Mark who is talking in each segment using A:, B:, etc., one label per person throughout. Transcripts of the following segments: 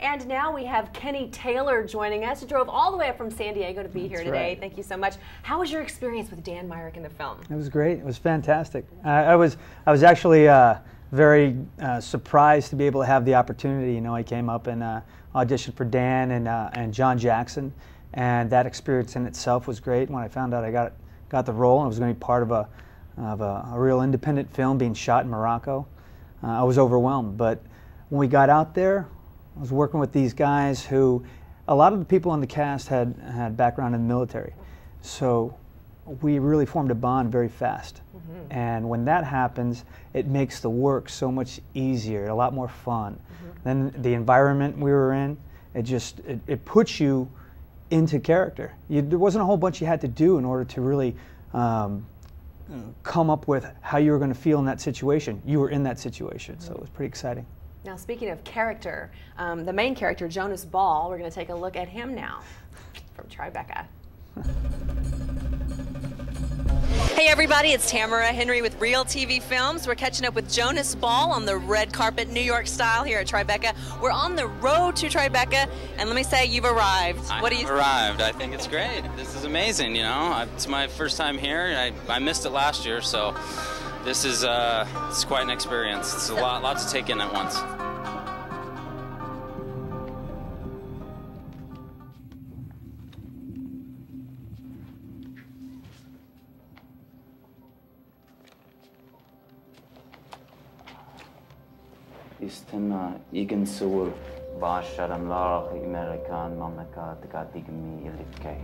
A: And now we have Kenny Taylor joining us. He drove all the way up from San Diego to be here today.
B: Right.
A: Thank you so much. How was your experience with Dan Myrick in the film?
B: It was great. It was fantastic. I was actually very surprised to be able to have the opportunity. You know, I came up and auditioned for Dan and John Jackson, and that experience in itself was great. When I found out I got the role and I was going to be part of a real independent film being shot in Morocco, I was overwhelmed. But when we got out there, I was working with these guys who, a lot of the people in the cast had background in the military. So we really formed a bond very fast. Mm-hmm. And when that happens, it makes the work so much easier, a lot more fun. Mm-hmm. Then the environment we were in, it puts you into character. There wasn't a whole bunch you had to do in order to really come up with how you were going to feel in that situation. You were in that situation, mm-hmm. So it was pretty exciting.
A: Now, speaking of character, the main character, Jonas Ball, we're going to take a look at him now from Tribeca. Hey everybody, it's Tamara Henry with Real TV Films. We're catching up with Jonas Ball on the red carpet, New York style, here at Tribeca. We're on the road to Tribeca, and let me say, you've arrived.
C: What do you arrived? I think it's great. This is amazing, you know. It's my first time here. I missed it last year, so this is it's quite an experience. It's a lot to take in at once.
D: استنى يمكن نصور بعشرة ملاق أمريكان مملكة تقعد تقمي اللي بكاي.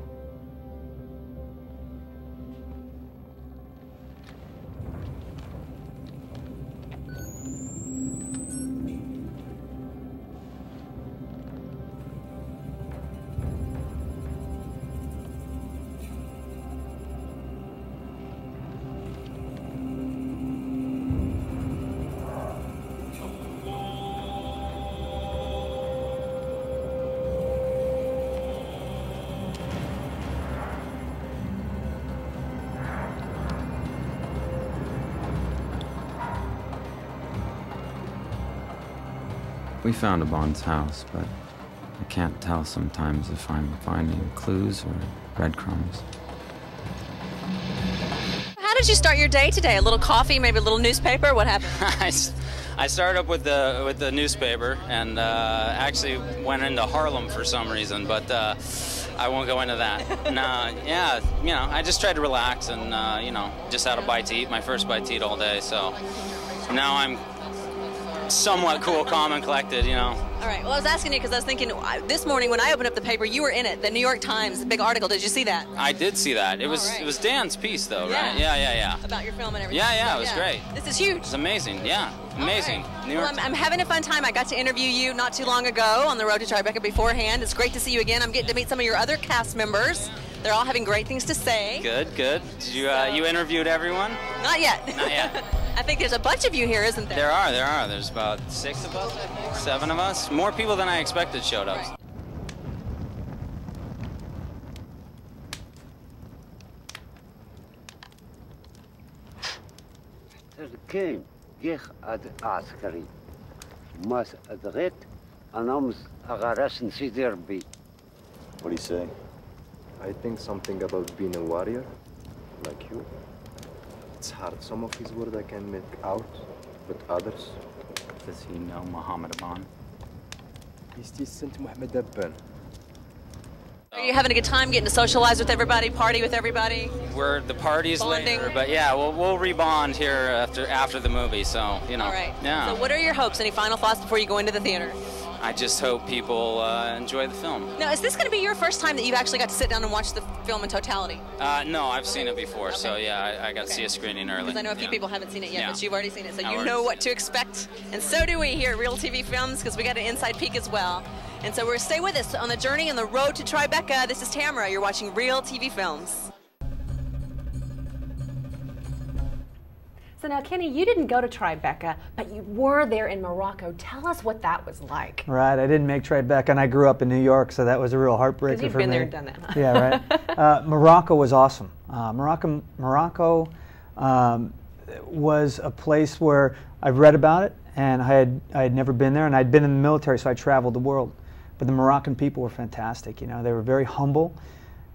E: We found a Bond's house, but I can't tell sometimes if I'm finding clues or breadcrumbs.
A: How did you start your day today? A little coffee, maybe a little newspaper? What happened?
C: I started up with the newspaper and actually went into Harlem for some reason, but I won't go into that. No, yeah, you know, I just tried to relax and you know, just had a bite to eat, my first bite to eat all day, so now I'm somewhat cool, calm, and collected, you know.
A: All right, well, I was asking you because I was thinking, this morning when I opened up the paper, you were in it, the New York Times, the big article. Did you see that?
C: I did see that. It was Dan's piece, though,
A: yeah.
C: right? Yeah.
A: About your film and everything.
C: Yeah, it was great.
A: This is huge.
C: It's amazing, yeah, amazing.
A: Right.
C: New York.
A: Well, I'm having a fun time. I got to interview you not too long ago on the road to Tribeca beforehand. It's great to see you again. I'm getting to meet some of your other cast members. They're all having great things to say.
C: Good. Did you you interviewed everyone?
A: Not yet.
C: Not yet.
A: I think there's a bunch of you here, isn't there?
C: There are. There's about 6 of us, I think. 7 of us. More people than I expected showed up.
A: Right.
F: كاين جيخ عسكري ماس أدغيت أنا مس أغارس نسيدي ربي.
G: What do you say?
H: I think something about being a warrior, like you. It's hard. Some of his words I can make out, but others.
E: Does he know Muhammad Aban?
A: Are you having a good time getting to socialize with everybody, party with everybody?
C: The party's
A: Bonding.
C: later, but yeah, we'll rebond here after the movie, so, you know.
A: All right.
C: Yeah.
A: So what are your hopes? Any final thoughts before you go into the theater?
C: I just hope people enjoy the film.
A: Now, is this going to be your first time that you've actually got to sit down and watch the film in totality?
C: No, I've seen it before,
A: okay.
C: So yeah, I got to see a screening early.
A: Because I know a few people haven't seen it yet,
C: Yeah.
A: but you've already seen it, so
C: I've
A: you
C: already
A: know
C: seen
A: what
C: it.
A: to expect. And so do we here at Real TV Films, because we got an inside peek as well. And so stay with us on the journey on the road to Tribeca. This is Tamara. You're watching Real TV Films. So now, Kenny, you didn't go to Tribeca, but you were there in Morocco. Tell us what that was like.
B: Right, I didn't make Tribeca, and I grew up in New York, so that was a real heartbreaker for me.
A: Because you've been there and done that, huh?
B: Yeah, right. Morocco was awesome. Morocco was a place where I've read about it, and I had never been there, and I'd been in the military, so I traveled the world. But the Moroccan people were fantastic. You know, they were very humble.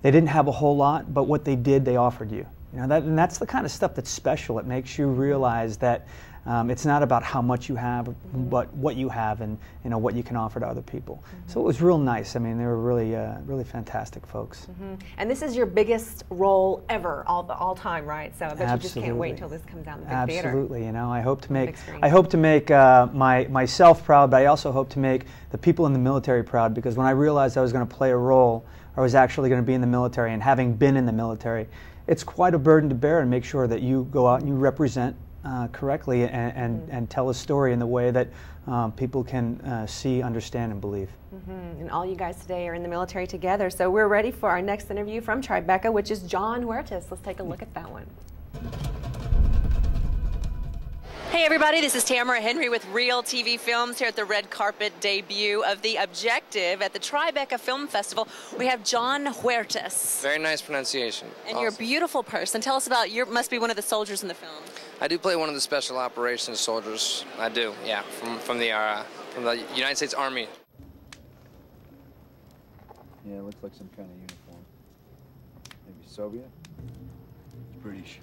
B: They didn't have a whole lot, but what they did, they offered you. You know, and that's the kind of stuff that's special. It makes you realize that it's not about how much you have, but what you have, and what you can offer to other people. So it was real nice. I mean, they were really, really fantastic folks.
I: And this is your biggest role ever, all time, right? So I bet you just can't wait until this comes out in the big theater.
B: Absolutely. You know, I hope to make myself proud, but I also hope to make the people in the military proud, because when I realized I was going to play a role, I was actually going to be in the military, and having been in the military, it's quite a burden to bear, and make sure that you go out and you represent correctly and tell a story in the way that people can see, understand, and believe.
I: And all you guys today are in the military together, so we're ready for our next interview from Tribeca, which is Jon Huertas. Let's take a look at that one.
A: Hey everybody, this is Tamara Henry with Real TV Films here at the red carpet debut of The Objective at the Tribeca Film Festival. We have Jon Huertas.
J: Very nice pronunciation.
A: And awesome. You're a beautiful person. Tell us about, you must be one of the soldiers in the film.
J: I do play one of the special operations soldiers. I do, yeah, from the United States Army.
G: Yeah, it looks like some kind of uniform. Maybe Soviet? It's British.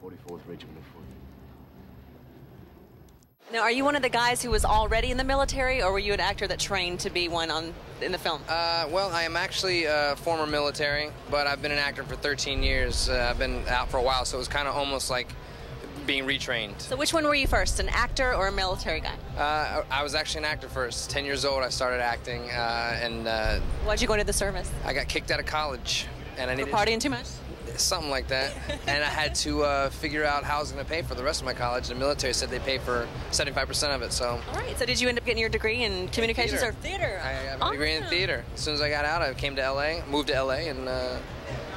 G: 44th Regiment of Foot.
A: Now, are you one of the guys who was already in the military, or were you an actor that trained to be one in the film?
J: Well, I am actually former military, but I've been an actor for 13 years. I've been out for a while, so it was kind of almost like being retrained.
A: So which one were you first, an actor or a military guy?
J: I was actually an actor first. 10 years old, I started acting, and
A: why'd you go into the service?
J: I got kicked out of college, and I needed
A: partying too much.
J: Something like that, and I had to figure out how I was going to pay for the rest of my college. The military said they pay for 75% of it, so.
A: All right, so did you end up getting your degree in communications or theater?
J: I have a degree in theater. As soon as I got out, I came to LA, moved to LA, and the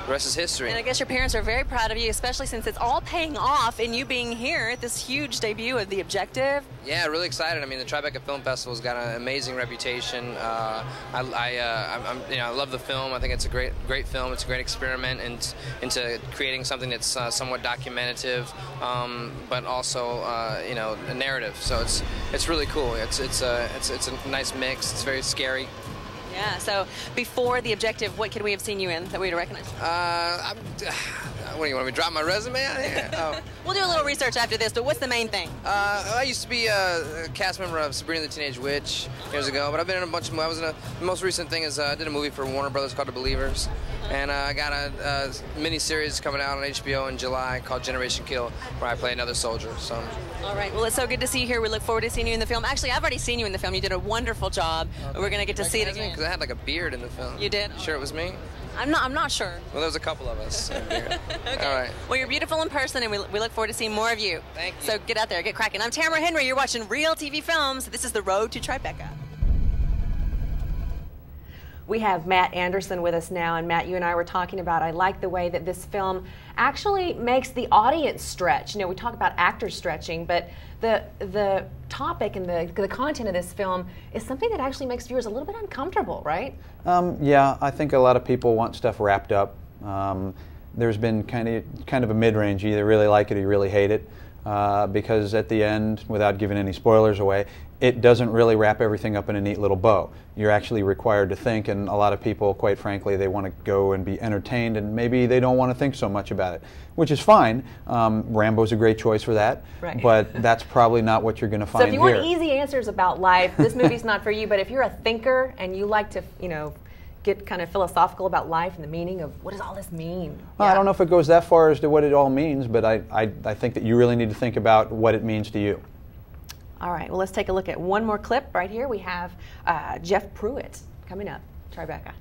J: rest is history.
A: And I guess your parents are very proud of you, especially since it's all paying off in you being here at this huge debut of The Objective.
J: Yeah, really excited. I mean, the Tribeca Film Festival's got an amazing reputation. I love the film. I think it's a great film. It's a great experiment into creating something that's somewhat documentative, but also a narrative. So it's really cool. It's a nice mix. It's very scary.
A: Yeah, so before The Objective, what could we have seen you in that we'd recognize?
J: What do you want me to drop my resume out here? Oh.
A: We'll do a little research after this, but what's the main thing?
J: I used to be a cast member of Sabrina the Teenage Witch years ago, but I've been in a bunch of movies. The most recent thing is I did a movie for Warner Brothers called The Believers, and I got a mini-series coming out on HBO in July called Generation Kill, where I play another soldier. So.
A: All right, well, it's so good to see you here. We look forward to seeing you in the film. Actually, I've already seen you in the film. You did a wonderful job. We're going to get to see it again.
J: Because I had like a beard in the film.
A: You did?
J: Sure it was me?
A: I'm not sure.
J: Well, there was a couple of us. Okay. All right.
A: Well, you're beautiful in person, and we look forward to seeing more of you.
J: Thank you.
A: So get out there, get cracking. I'm Tamara Henry. You're watching Real TV Films. This is The Road to Tribeca.
I: We have Matt Anderson with us now, and Matt, you and I were talking about, I like the way that this film actually makes the audience stretch. You know, we talk about actors stretching, but the topic and the content of this film is something that actually makes viewers a little bit uncomfortable, right?
K: Yeah, I think a lot of people want stuff wrapped up. There's been kind of a mid-range. You either really like it or you really hate it, because at the end, without giving any spoilers away, it doesn't really wrap everything up in a neat little bow. You're actually required to think, and a lot of people, quite frankly, they want to go and be entertained, and maybe they don't want to think so much about it, which is fine. Rambo's a great choice for that, right. But that's probably not what you're going to find here.
I: So if you want easy answers about life, this movie's not for you, but if you're a thinker and you like to, get kind of philosophical about life and the meaning of what does all this mean?
K: Well, yeah. I don't know if it goes that far as to what it all means, but I think that you really need to think about what it means to you.
I: All right, well, let's take a look at one more clip right here. We have Jeff Pruitt coming up. Tribeca.